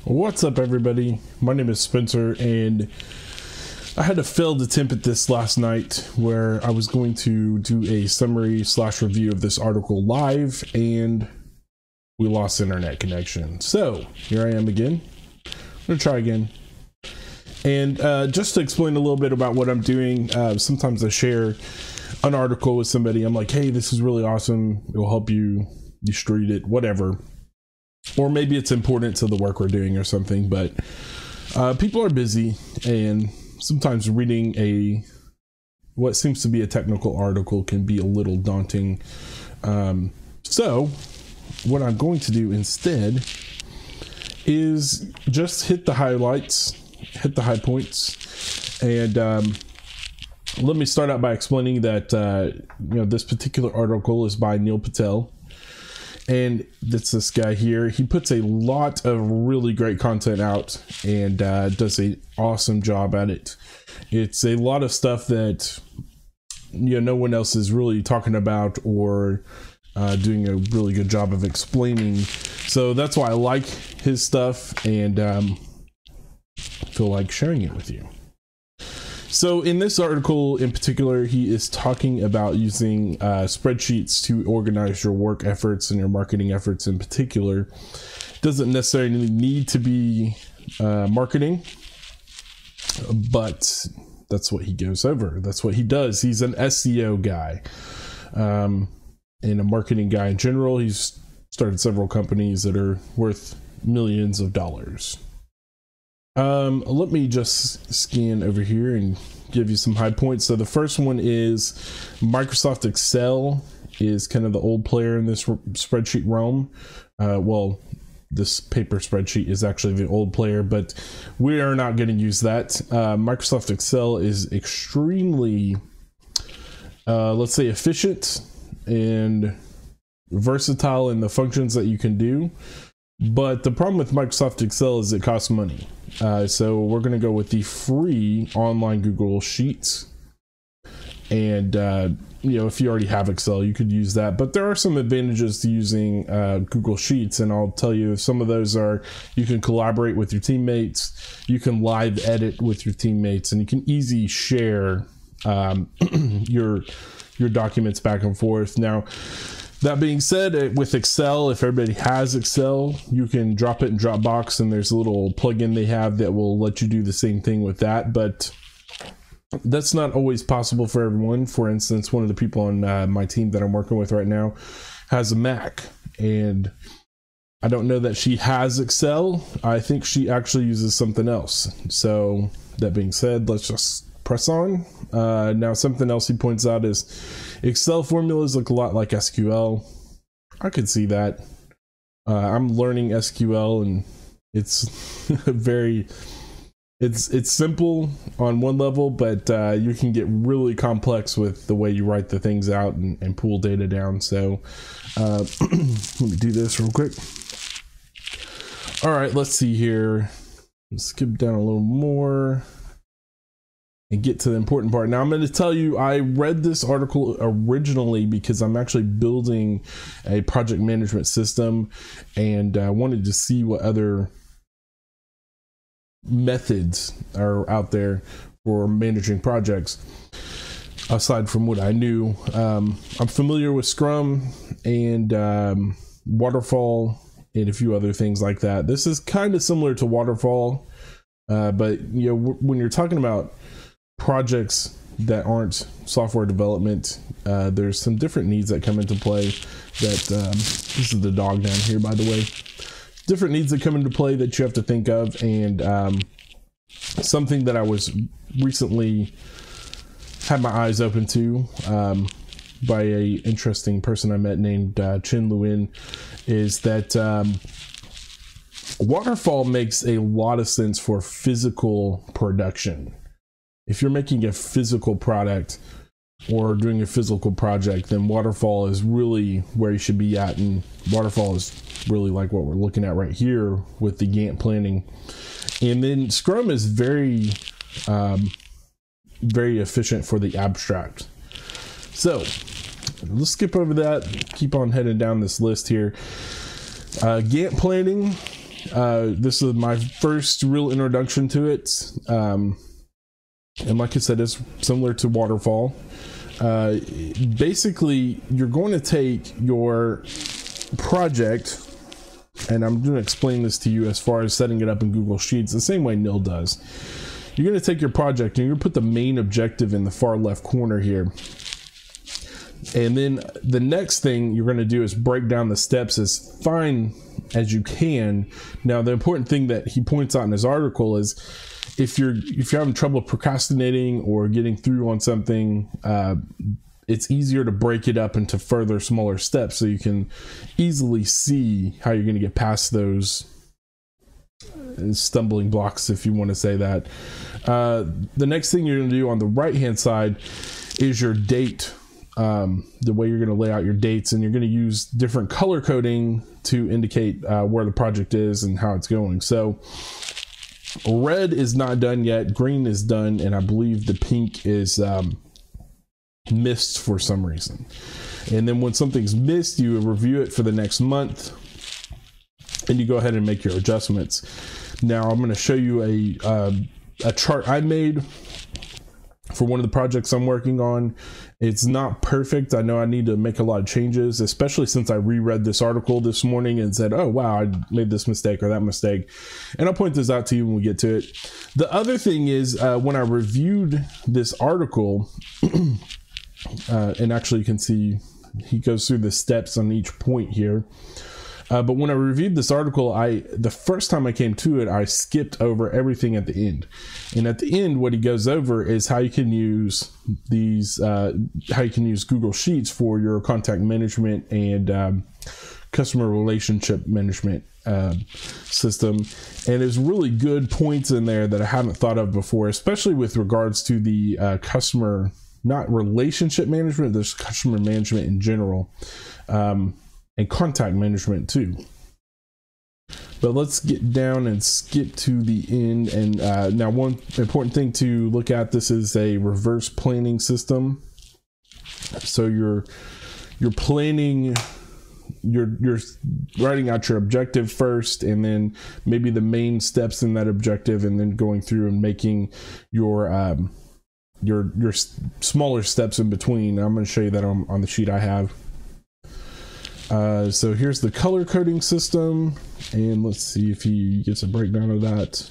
What's up, everybody? My name is Spencer, and I had a failed attempt at this last night where I was going to do a summary / review of this article live, and we lost internet connection. So here I am again. I'm gonna try again. And just to explain a little bit about what I'm doing, sometimes I share an article with somebody. I'm like, hey, this is really awesome. It will help you. You should read it, whatever. Or maybe it's important to the work we're doing or something, but people are busy, and sometimes reading what seems to be a technical article can be a little daunting. So what I'm going to do instead is just hit the highlights, hit the high points, and let me start out by explaining that this particular article is by Patel. And that's this guy here. He puts a lot of really great content out and does an awesome job at it. It's a lot of stuff that no one else is really talking about or doing a really good job of explaining. So that's why I like his stuff and feel like sharing it with you. So in this article in particular, he is talking about using spreadsheets to organize your work efforts and your marketing efforts in particular. Doesn't necessarily need to be marketing, but that's what he goes over. That's what he does. He's an SEO guy and a marketing guy in general. He's started several companies that are worth millions of dollars. Let me just scan over here and give you some high points. So the first one is Microsoft Excel is kind of the old player in this spreadsheet realm. Well, this paper spreadsheet is actually the old player, but we are not going to use that. Microsoft Excel is extremely, let's say, efficient and versatile in the functions that you can do. But the problem with Microsoft Excel is it costs money. So we're going to go with the free online Google Sheets. And, if you already have Excel, you could use that. But there are some advantages to using Google Sheets. And I'll tell you, some of those are you can collaborate with your teammates. You can live edit with your teammates. And you can easily share your documents back and forth. Now, that being said, with Excel, if everybody has Excel, you can drop it in Dropbox, and there's a little plugin they have that will let you do the same thing with that. But that's not always possible for everyone. For instance, one of the people on my team that I'm working with right now has a Mac, and I don't know that she has Excel. I think she actually uses something else. So that being said, let's just press on. Now, something else he points out is Excel formulas look a lot like SQL. I could see that. I'm learning SQL, and it's it's simple on one level, but you can get really complex with the way you write the things out and pull data down. So let me do this real quick. All right, let's see here. Let's skip down a little more and get to the important part. Now, I'm going to tell you, I read this article originally because I'm actually building a project management system, and I wanted to see what other methods are out there for managing projects aside from what I knew. I'm familiar with Scrum and Waterfall and a few other things like that. This is kind of similar to Waterfall, but when you're talking about projects that aren't software development, there's some different needs that come into play that this is the dog down here, by the way. Different needs that come into play that you have to think of, and something that I was recently had my eyes open to by a interesting person I met named Chin Luin is that Waterfall makes a lot of sense for physical production. If you're making a physical product or doing a physical project, then Waterfall is really where you should be at. And Waterfall is really like what we're looking at right here with the Gantt planning. And then Scrum is very, very efficient for the abstract. So let's skip over that. Keep on heading down this list here. Gantt planning This is my first real introduction to it. And like I said, it's similar to waterfall. Basically, you're going to take your project, and I'm going to explain this to you as far as setting it up in Google Sheets the same way Nil does. You're going to take your project and you're going to put the main objective in the far left corner here. And then the next thing you're going to do is break down the steps as fine as you can. Now, the important thing that he points out in his article is if you're having trouble procrastinating or getting through on something, it's easier to break it up into further smaller steps so you can easily see how you're going to get past those stumbling blocks, if you want to say that. The next thing you're going to do on the right hand side is your date. The way you're going to lay out your dates, and you're going to use different color coding to indicate where the project is and how it's going. So red is not done yet, green is done, and I believe the pink is missed for some reason. And then when something's missed, you review it for the next month and you go ahead and make your adjustments. Now I'm going to show you a chart I made for one of the projects I'm working on. It's not perfect. I know I need to make a lot of changes, especially since I reread this article this morning and said, oh wow, I made this mistake or that mistake. And I'll point this out to you when we get to it. The other thing is when I reviewed this article, and actually you can see he goes through the steps on each point here. But when I reviewed this article, the first time I came to it, I skipped over everything at the end. And at the end, what he goes over is how you can use Google Sheets for your contact management and customer relationship management system. And there's really good points in there that I haven't thought of before, especially with regards to the customer, not relationship management, there's customer management in general. And contact management too. But let's get down and skip to the end. And now one important thing to look at, this is a reverse planning system. So you're planning, you're writing out your objective first, and then maybe the main steps in that objective, and then going through and making your smaller steps in between. I'm going to show you that on the sheet I have. So here's the color coding system, and let's see if he gets a breakdown of that.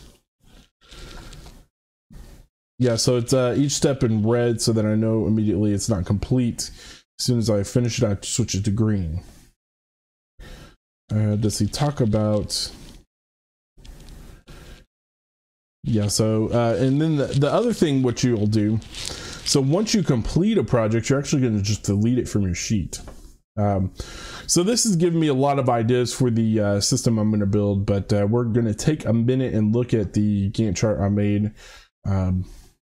Yeah, so it's each step in red so that I know immediately it's not complete. As soon as I finish it, I switch it to green. Does he talk about... Yeah, so, and then the other thing what you'll do, so once you complete a project, you're actually going to just delete it from your sheet. So this has given me a lot of ideas for the system I'm going to build, but we're going to take a minute and look at the Gantt chart I made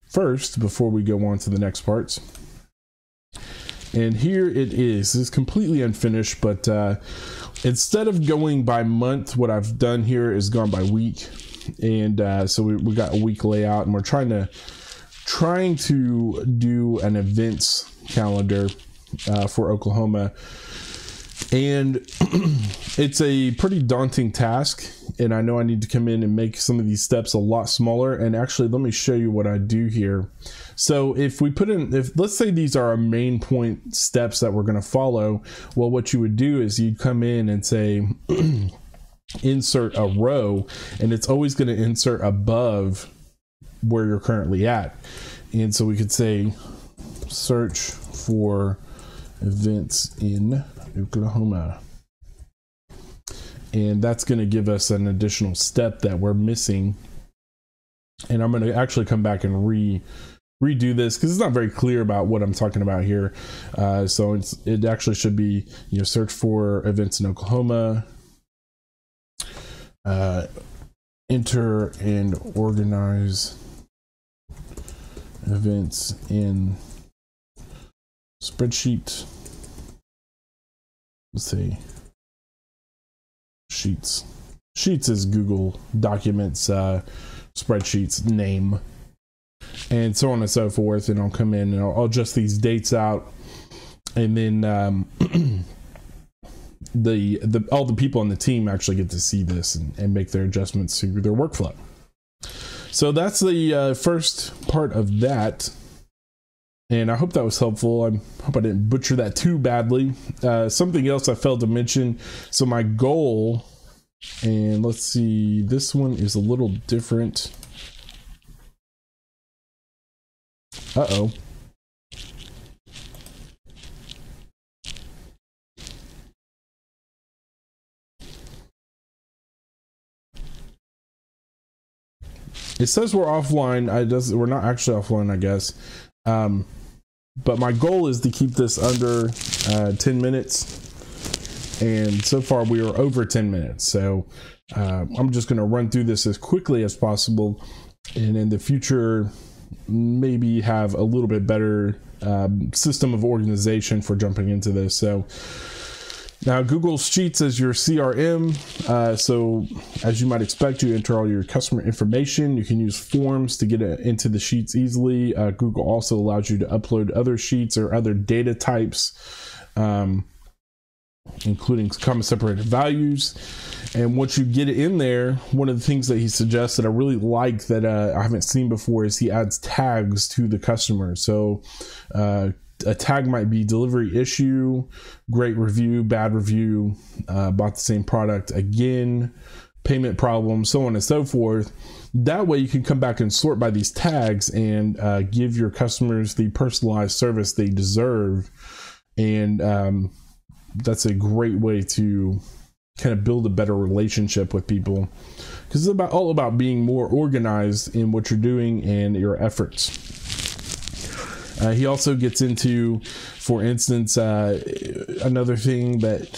first before we go on to the next parts. And here it is. It's completely unfinished, but instead of going by month, what I've done here is gone by week. And so we got a week layout, and we're trying to do an events calendar for Oklahoma. And it's a pretty daunting task, and I know I need to come in and make some of these steps a lot smaller. And actually, let me show you what I do here. So if we put in, let's say these are our main point steps that we're going to follow, well, what you would do is you'd come in and say insert a row, and it's always going to insert above where you're currently at. And so we could say search for events in Oklahoma, and that's going to give us an additional step that we're missing. And I'm going to actually come back and redo this because it's not very clear about what I'm talking about here. So it actually should be, search for events in Oklahoma, enter and organize events in spreadsheet. Let's see. Sheets. Sheets is Google Documents, spreadsheets name, and so on and so forth. And I'll come in and I'll adjust these dates out, and then all the people on the team actually get to see this and make their adjustments to their workflow. So that's the first part of that. And I hope that was helpful. I hope I didn't butcher that too badly. Something else I failed to mention. So my goal, and let's see, this one is a little different. Uh-oh. It says we're offline. We're not actually offline, I guess. But my goal is to keep this under 10 minutes. And so far we are over 10 minutes. So I'm just going to run through this as quickly as possible. And in the future, maybe have a little bit better system of organization for jumping into this. So now Google Sheets is your CRM. So as you might expect, you enter all your customer information. You can use forms to get it into the sheets easily. Google also allows you to upload other sheets or other data types, including comma separated values. And once you get it in there, one of the things that he suggests that I really like that I haven't seen before is he adds tags to the customer. So a tag might be delivery issue, great review, bad review, bought the same product again, payment problem, so on and so forth. That way you can come back and sort by these tags and give your customers the personalized service they deserve. And that's a great way to kind of build a better relationship with people, because it's all about being more organized in what you're doing and your efforts. He also gets into, for instance, another thing that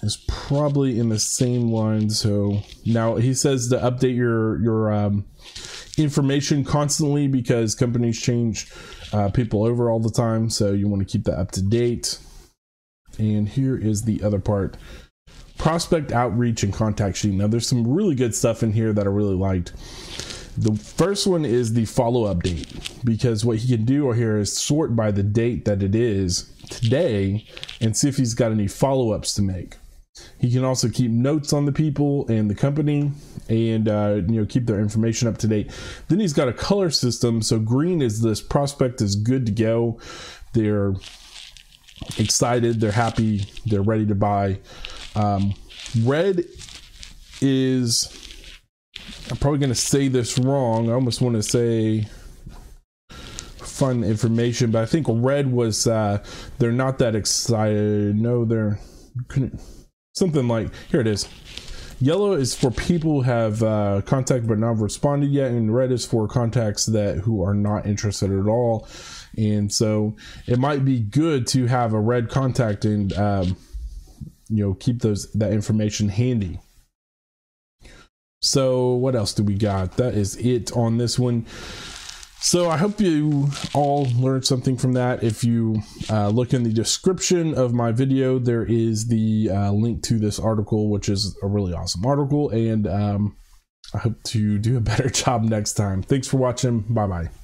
is probably in the same line. So now he says to update your information constantly, because companies change people over all the time. So you want to keep that up to date. And here is the other part. Prospect outreach and contact sheet. Now there's some really good stuff in here that I really liked. The first one is the follow-up date, because what he can do here is sort by the date that it is today and see if he's got any follow-ups to make. He can also keep notes on the people and the company, and keep their information up to date. Then he's got a color system. So green is this prospect is good to go. They're excited, they're happy, they're ready to buy. Red is, I'm probably going to say this wrong. I almost want to say fun information, but I think red was they're not that excited. No, they're something like, here it is. Yellow is for people who have contact but not responded yet, and red is for contacts who are not interested at all. And so it might be good to have a red contact and keep that information handy. So what else do we got? That is it on this one. So I hope you all learned something from that. If you look in the description of my video, there is the link to this article, which is a really awesome article. And I hope to do a better job next time. Thanks for watching. Bye-bye.